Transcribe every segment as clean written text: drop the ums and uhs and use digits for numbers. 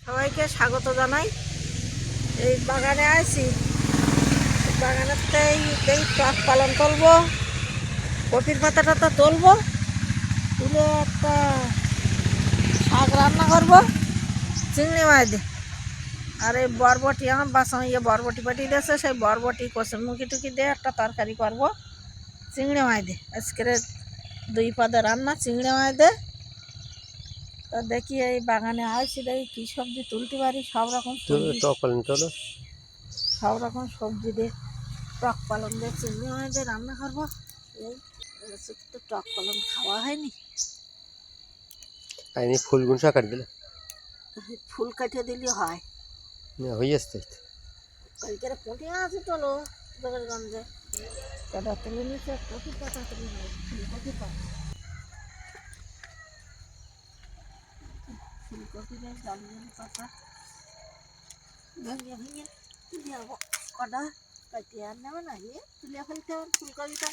সবাইকে স্বাগত জানাই। এই বাগানে আছি, বাগানেতেই এই টক পালন তুলবো, কপির পাতাটা তো তুলবো, তুলে একটা শাক রান্না করবো চিংড়ি মাছ দিয়ে। আর এই বরবটি আমার বাসা বরবটি পাঠিয়ে দিয়েছে, সেই বরবটি কচুর মুখি টুকি দিয়ে একটা তরকারি করবো চিংড়ি মাছ দিয়ে। আজকের 2 পদে রান্না চিংড়ি মাছ দিয়ে। তো দেখি এই বাগানে আসছি, দেখি কী সবজি তুলতে পারি। সব রকম সবজি, সব রকম সবজি দিয়ে টক পালন দিয়ে চিংড়ি মাছ দিয়ে রান্না করবো। এই তো টক পালন খাওয়া হয়নি। ফুলগুলো সব কাটি দিলে ফুল কাটিয়ে দিলে হয়, হয়ে আসতে কালকে পুঁটি আছে তোলো জগৎগঞ্জে, কাটা তুলে নিচ্ছে, কপি পাতা তুলে নেবে, ফুলকপি পাতা, ফুলকপি বেশ জলজলি পাতা ভেঙে ভেঙে তুলে যাবো। কটা কাটিয়ে আর নেবে না, ইয়ে তুলে ফেলতে হবে ফুলকপিটা।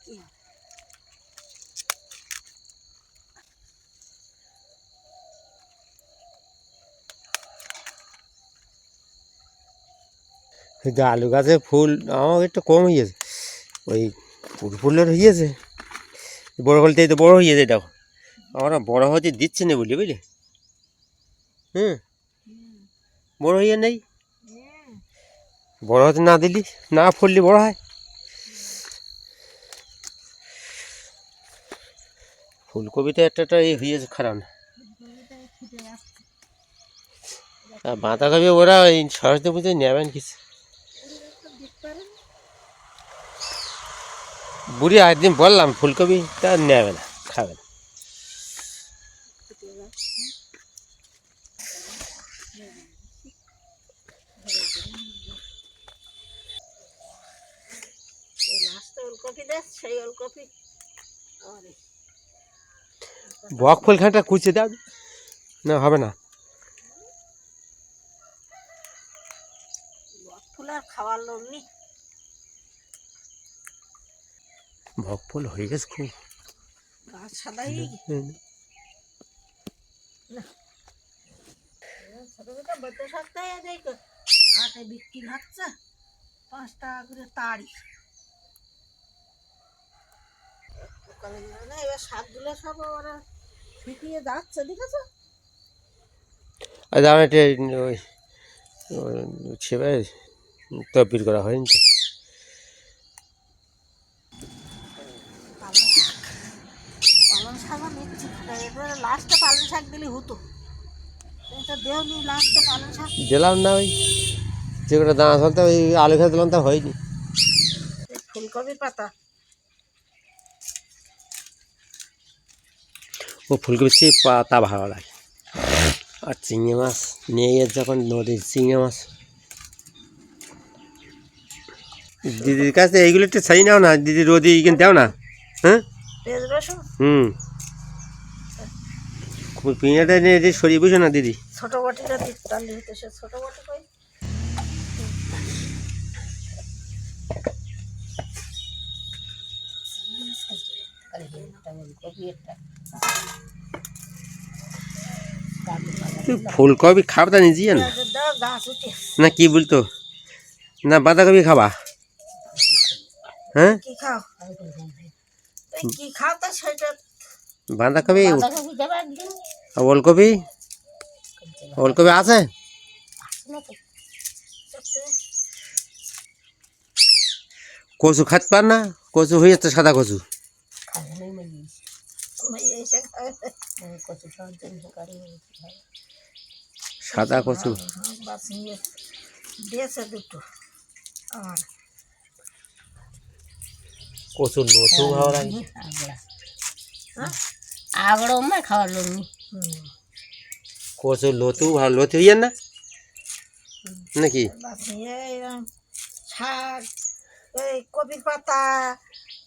কী হবে আলু গাছে ফুল আমার একটু কম হয়েছে, ওই ফুলের হয়েছে বড়ো হলতেই তো বড়ো হয়ে যায়। দেখো আমরা বড়ো হতে দিচ্ছে না বলি, বুঝলি? বড়ো হয়ে নেই, বড় হতে না দিলি না ফুললি বড় হয়। ফুলকপিতে একটা এই হয়েছে খারাপ না। আর বাঁধাকপি ওরা ওই সরস্বতী পুজোয় নেবেন কিছু। বুড়ি একদিন বললাম ফুলকপিটা নেবে না, খাবে না। বক ফুলখানটা কুচে দাও না, হবে না। ফুল আর খাওয়ার লোক নেই। বক ফুল হয়ে গেছে খুব, গাছ সাদাই ছোট ছোট বৈদ্য সপ্তাহে হাটে বিক্রি হচ্ছে 5 টাকা করে তাড়ি। এবার শাকগুলো সব ওরা শুকিয়ে যাচ্ছে, দেখেছো? আর আমার একটা ওই সেবাই তপির করা হয়নি তো। পালং শাকও নিচ্ছি, এবারে লাস্টে পালং শাক দিলে হতো। এটা দেওনি লাস্টে পালং শাক দিলাম না, ওই যে কটা দানা চলতে ওই আলু খেতে দিলাম তা হয়নি। ফুলকপির পাতা, ও ফুলকপির চেয়ে পাতা ভালো লাগে। আর চিংড়ি মাছ নিয়ে গেছে যখন নদীর চিংড়ি মাছ, দিদির কাছে এইগুলো একটু ছাই নাও না, দিদি রোদি এখানে দাও না। হ্যাঁ পেঁয়াজ রসুন পিঁয়াটা নিয়ে এটি সরিয়ে বুঝো না দিদি। ছোট বটিটা দিতে হতো, সে ছোট বটি কই। ফুলকপি খাবা তা নিজে না, গাছ উঠে না কি বলতো না বাঁধাকপি খাবা? হ্যাঁ কি খাও, কি খাও তা সেটা। বাঁধাকপি ওলকপি, ওলকপি আছে? কচু খাতে পার না? কচু হয়ে যাচ্ছে সাদা কচু। সাদা কচু দিয়েছে দুটো আমার। কচুর লতু ভালো লাগে, আগড়ো মা খাওয়ার লোক নি। কচুর লতু ভালো, লতু হইয়া না নাকি? শাক, এই কপির পাতা,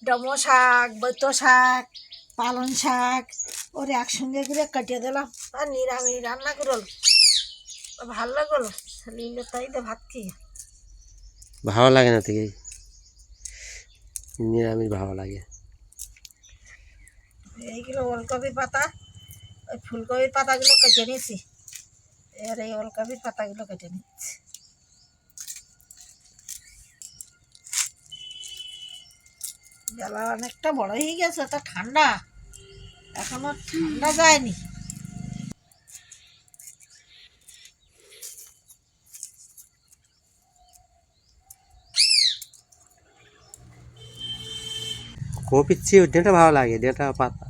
ডমো শাক, বৈত শাক, পালং শাক ওর একসঙ্গে করে কাটিয়ে দিলাম আর নিরামিষ রান্না করল, ভাল লাগল। নিলে তাই তো ভাত খেয়ে ভালো লাগে না থেকে নিরামিষ ভালো লাগে। এইগুলো ওলকপির পাতা, ওই ফুলকপির পাতাগুলো কেটে নিয়েছি, এর এই ওলকপির পাতাগুলো কেটে নিচ্ছে। বেলা অনেকটা বড় হয়ে গেছে, তা ঠান্ডা এখনো ঠান্ডা যায়নি। কপির চেয়ে ডেঁটা ভালো লাগে, ডেঁটা পাতা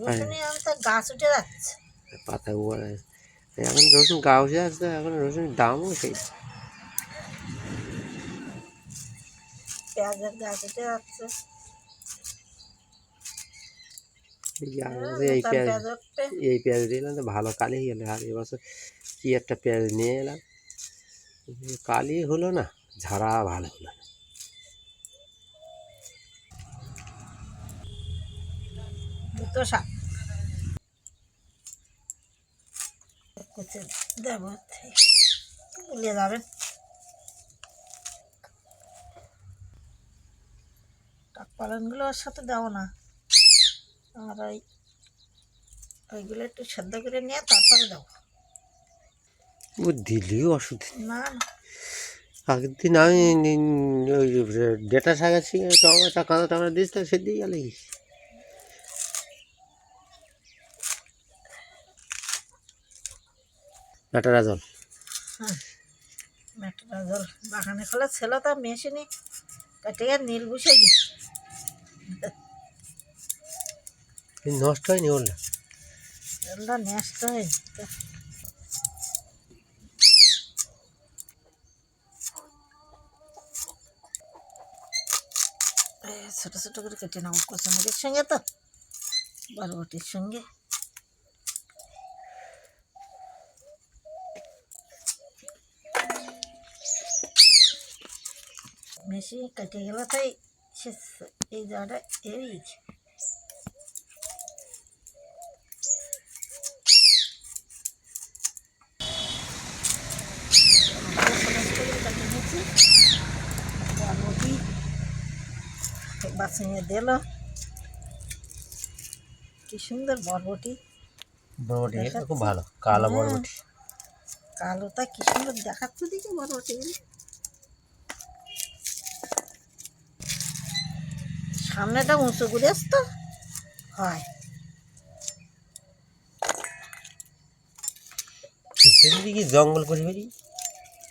রসুন আনতে গাছ উঠে যাচ্ছে। পাতা এখন রসুন গাছে আসছে, এখন রসুনের দামও সেই। পেঁয়াজের গাছ উঠে যাচ্ছে। এই নতুন পেঁয়াজ, পেঁয়াজ উঠবে। এই পেঁয়াজ দিলাম তো ভালো কালি হয়ে গেলো। আর এবছর কি একটা পেঁয়াজ নিয়ে এলাম, কালি হলো না, ঝাড়া ভালো হলো না। দুটো শাক কুচে দেব, গুলিয়ে যাবেন। টাক পালনগুলো ওর সাথে দেবো না, আর ওইগুলো একটু সেদ্ধ করে নিয়ে তারপরে দেবো। ও দিলেও অসুবিধা। না আগের দিন আমি ওই ডেটা শাকের সঙ্গে টমেটো কাঁচা টমেটো দিস, তো সে দিয়ে গেলে মেটারা জল। হ্যাঁ, মেটরা জল বাগানে খোলা ছিল, তা মেশিনে কেটে আর নীল বসে গেছে। নষ্ট হয়নি ওটা? জলটা নষ্ট হয়নি। ছোট ছোট করে কেটে নেবো কচুমুখির সঙ্গে, তো বরবটির সঙ্গে। মেশিন কেটে গেল, তাই এই জায়গাটা এই বরবটি বাছিয়ে দিল। কি সুন্দর বরবটি, বরবটি এটা খুব ভালো, কালো বরবটি। কালোটা কি সুন্দর দেখাচ্ছে দিকে বরবটি। সামনেটা উঁচু করে আসতো হয়, পিছন দিকে জঙ্গল পরিবেরি,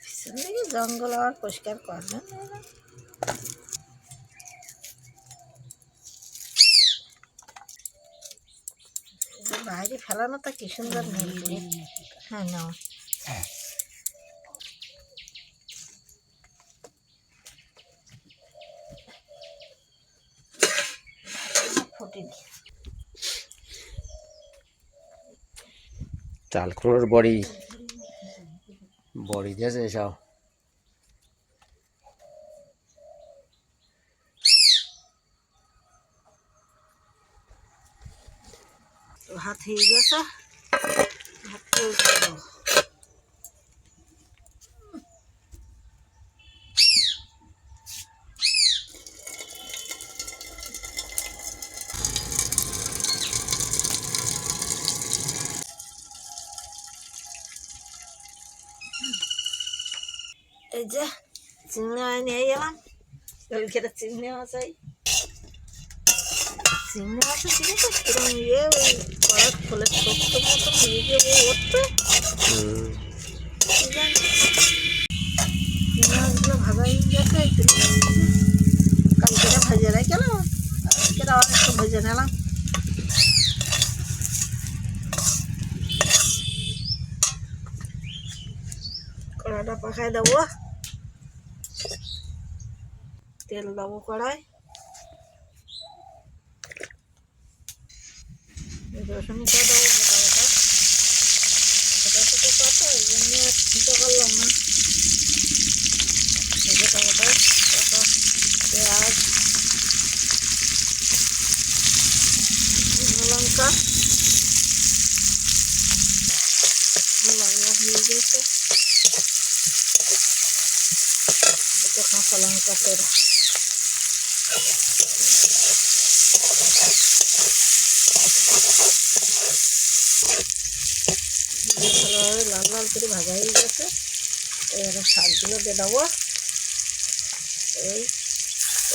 পিছন দিকে জঙ্গল আবার পরিষ্কার করবেন। বাইরে ফেলানো তো কি সুন্দর নীল করে। হ্যাঁ নাও, ফোটেনি। চাল কুমড়োর বড়ি, বড়ি দিয়েছে সব। ভাত হয়ে গেছে, ভাত তুলতে দেবো। এই যে চিংড়ি মাছ নিয়ে গেলাম, ওইখানে চিংড়ি মাছ, এই চিংড়ি মাছের জিনিস কিরম ইয়ে, ওই কড়ার খোলের শক্ত মতো দিয়ে দিয়ে উঠবে। চিংড়ি মাছগুলো ভাজা হয়ে গেছে, কালকে ভেজে রেখেলাম, আজকে আবার একটু ভেজে নিলাম। কড়াটা পাখায় দেবো, তেল দেবো কড়াই, রসুনটা দেবো গোটা গোটা, ছোটো ছোটো পাতা, ওই জন্য আর ছিটো করলাম না। গোটা গোটা কত পেঁয়াজ, লঙ্কা, হয়ে গেছে, একটু কাঁচা লঙ্কা তেল, ভালোভাবে লাল লাল করে ভাজা হয়ে গেছে। এবারে শাকগুলো দিয়ে দেবো। এই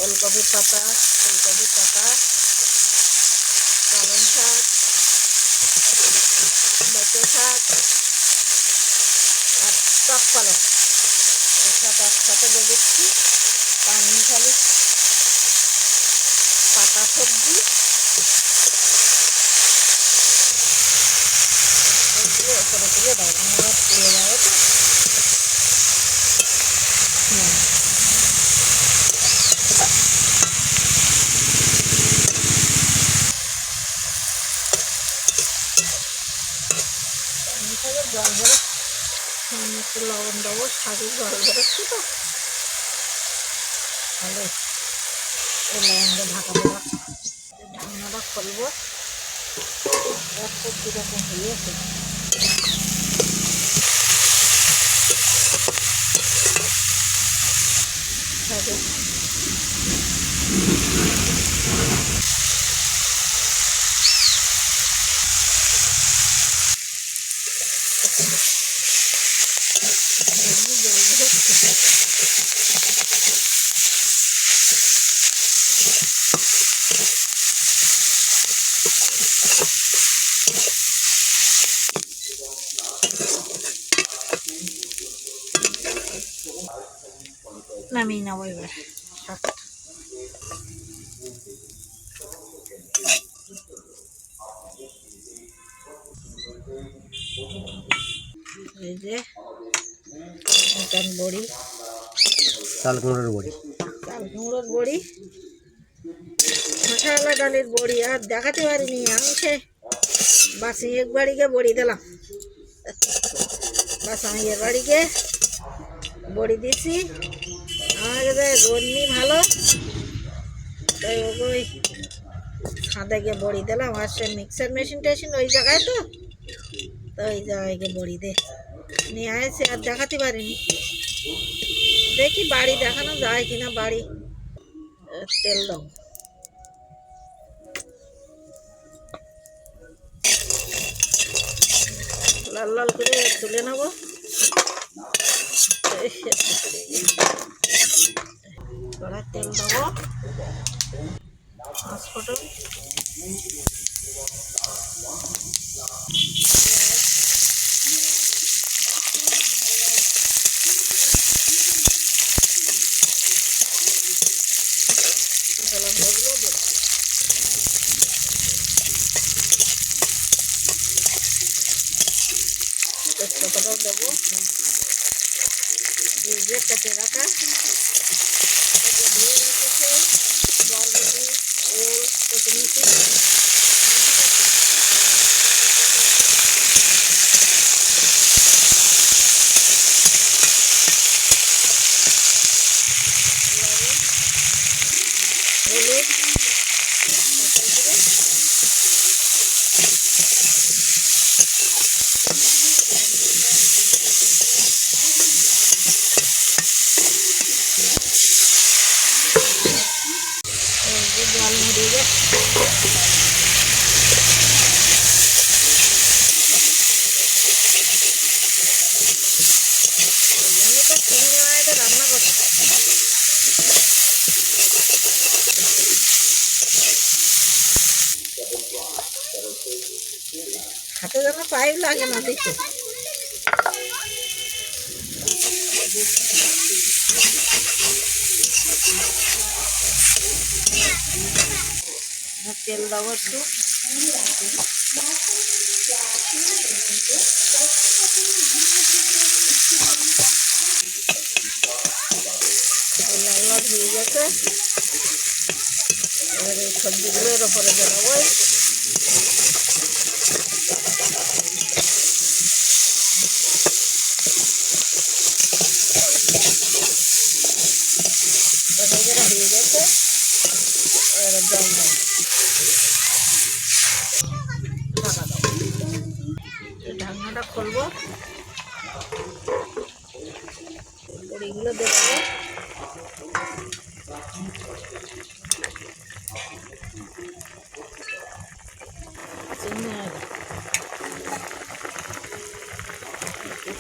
ওলকপির পাতা, ফুলকপির পাতা, পালং শাক, বেঁচে শাক আর টক পালক একসাথে দিয়ে দিচ্ছি। পানি খালি পাতা সবজি এগুলো ওপরে তুলে দেবো, পুড়ে যাবে তো। শাকের জল ভরে সামনে একটু লবণ দেবো, শাকের জল ভরেছি তো তাহলে এই লবণটা ঢাকা দেবো। ঢাকনাটা খুলবো, কীরকম হয়েছে। শাকের জল নামিয়ে নেবো এবার শাকটা। এই যে মটন বড়ি, চাল কুমড়োর বড়ি, চাল কুমড়োর বড়ি, মশলা ডালের বড়ি আর দেখাতে পারিনি আমি। সে বাসি এক বাড়িকে বড়ি দিলাম, বাস আমি এর বাড়িকে বড়ি দিছি। আমাকে দেয় গন্নি ভালো, তাই ওকে ওই খাঁদে গিয়ে বড়ি দিলাম। আর সে মিক্সার মেশিন টেশিন ওই জায়গায় তো ওই জায়গায় গিয়ে বড়ি দে নিয়ে আসে। আর দেখাতে পারিনি, দেখি বাড়ি দেখানো যায় কিনা। বাড়ি তেল দাও, লাল লাল করে তুলে নেবো। কড়াই তেল দেবো, পাঁচফোড়ন, তেজপাতাটাও দেবো, দিয়ে কেটে রাখা ধুয়ে রেখেছে বরবটি, ওল, কচুরমুচি হলুদ জল মুড়িয়ে গেছে। চিংড়ি মাছটা রান্না করছে, হাতে যেন পাইপ লাগে না দেখো। তেল দেবো একটু, লাল লাল হয়ে গেছে। এবার এই সবজিগুলো এর ওপরে দেবো। হয়ে গেছে, এবার জল দেবো, ঢাকা দেবো। ঢাকনাটা খুলবো, বড়িগুলো দেবো।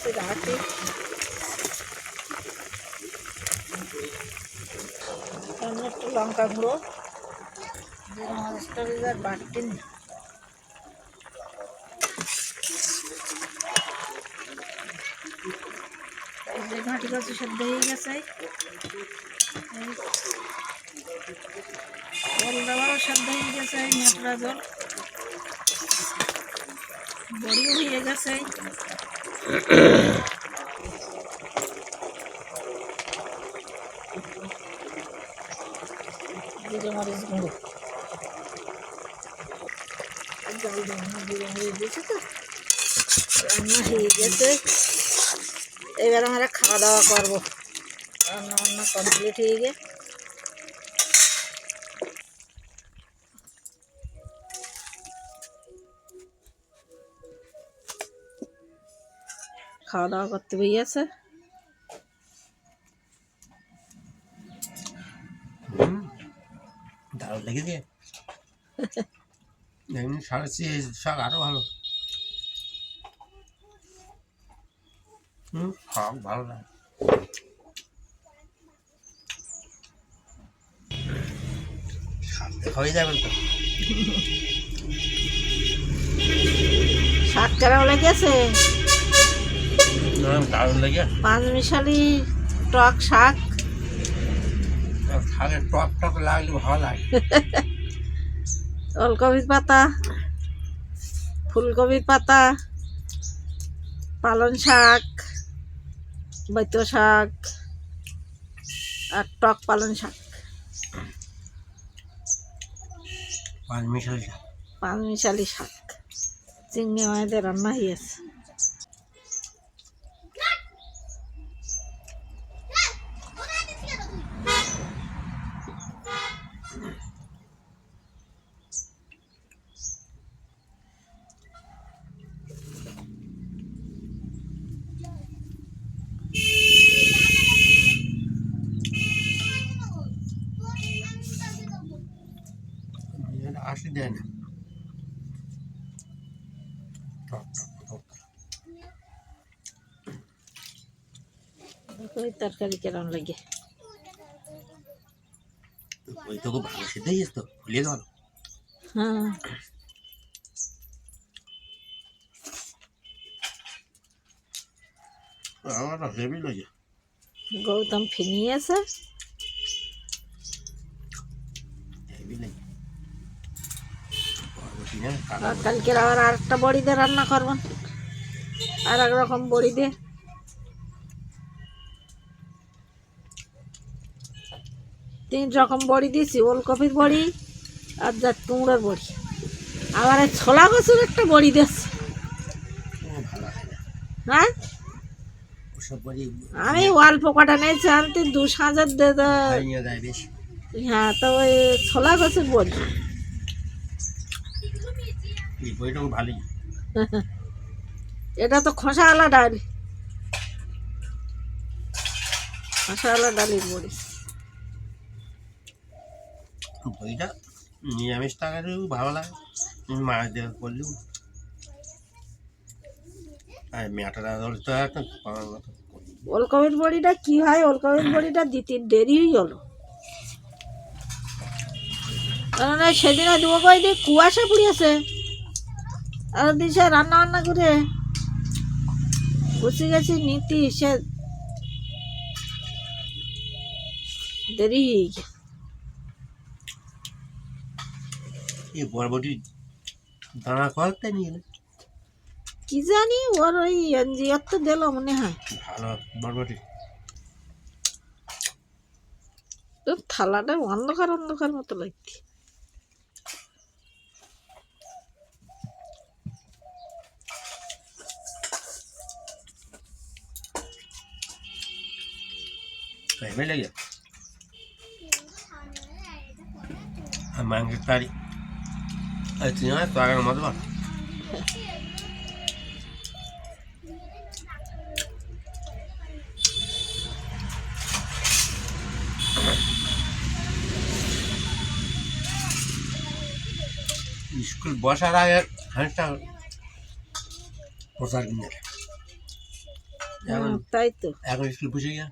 করছি রাখি। সামনে একটু লঙ্কা গুঁড়ো, জিরা মরিচটা আর বাটতে নি। এই যে ঘাঁটি কচু সেদ্ধ হয়ে গেছে, জল দেওয়ারও সেদ্ধ হয়ে গেছে, মেটরা জল বড়িও হয়ে গেছে। জিরে মরিচ গুঁড়ো জল দেবো, জিরে মরিচ দিয়েছে তো রান্না হয়ে গেছে। এবার আমরা খাওয়া দাওয়া করবো, রান্না বান্না কমপ্লিট হয়ে গে। খাওয়া দাওয়া করতে বেরিয়েছে। দারুণ লেগেছে। এমনি শাক শাক আরো ভালো। শাক ভালো লাগে। শাক হয়ে যাবেন তো। শাক কেরাও লেগেছে, দারুণ লেগে। পাঁচমিশালি টক শাক। শাকের টক টক লাগলে ভালো লাগে। ওলকপির পাতা, ফুলকপির পাতা, পালং শাক, বৈত শাক আর টক পালং শাক, পাঁচমিশালি শাক। পাঁচমিশালি শাক চিংড়ি মাছের রান্না হয়েছে। আসি দেয় না। টক টক টক। ওই তরকারি কেরম লাগে। ওই তো খুব ভালো সেদ্ধ হয়েছে তো, ফুলিয়ে গেল। হ্যাঁ, আমার হেভি লাগে। গৌতম ফিনিয়েছে। হেভি লাগে। আর কালকের আবার আরেকটা বড়ি দিয়ে রান্না করবেন, আর এক রকম বড়ি দিয়ে। 3 রকম বড়ি দিয়েছি, ওলকপির বড়ি আর যা কুমড়োর বড়ি, আবার এই ছোলা কচুর একটা বড়ি দিয়েছি। ভালো লাগে না হ্যাঁ, ওসব বড়ি আমি অল্প কটা নিয়েছি, আনতে 2 সাঁজের নিয়ে যায় বেশি। হ্যাঁ, তো ওই ছোলা কচুর বড়ি। এই বড়িটা খুব ভালোই। এটা তো খোসাওয়ালা ডাল, খোসাওয়ালা ডালের বড়ি। বড়িটা নিরামিষ তরকারিও ভালো লাগে, মাছ দিয়ে করলেও। আর মেটাটা তো একটা পাওয়ার মতো। ওলকপির বড়িটা কি হয়, ওলকপির বড়িটা দিতে দেরি হলো, কেননা সেদিনে দুবো কই দিয়ে কুয়াশা পুড়িয়েছে, আর দিশে রান্না বান্না করে বসে গেছি নীতি, সে দেরি হয়ে গেছে। এই বরবটি দানা করতে নিয়ে গেলে কি জানি, ওর ওই এনজিওর তো দিল মনে হয়। ভালো বরবটি। তোর থালাটা অন্ধকার অন্ধকার মতো লাগছে। হেভি লাগে। আর মাংসের তারি আর চিংড়ি তরকারির মতো ভালো। স্কুল বসার আগে খানিকটা প্রচার কিনে তাই তো। এখন স্কুল বুঝে গিয়া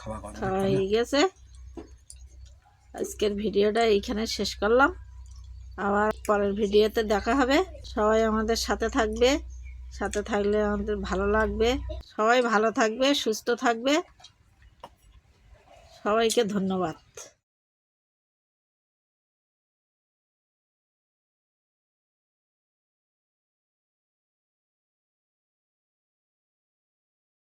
খাওয়া খাওয়া হয়ে গেছে। আজকের ভিডিওটা এইখানে শেষ করলাম, আবার পরের ভিডিওতে দেখা হবে। সবাই আমাদের সাথে থাকবে, সাথে থাকলে আমাদের ভালো লাগবে। সবাই ভালো থাকবে, সুস্থ থাকবে। সবাইকে ধন্যবাদ।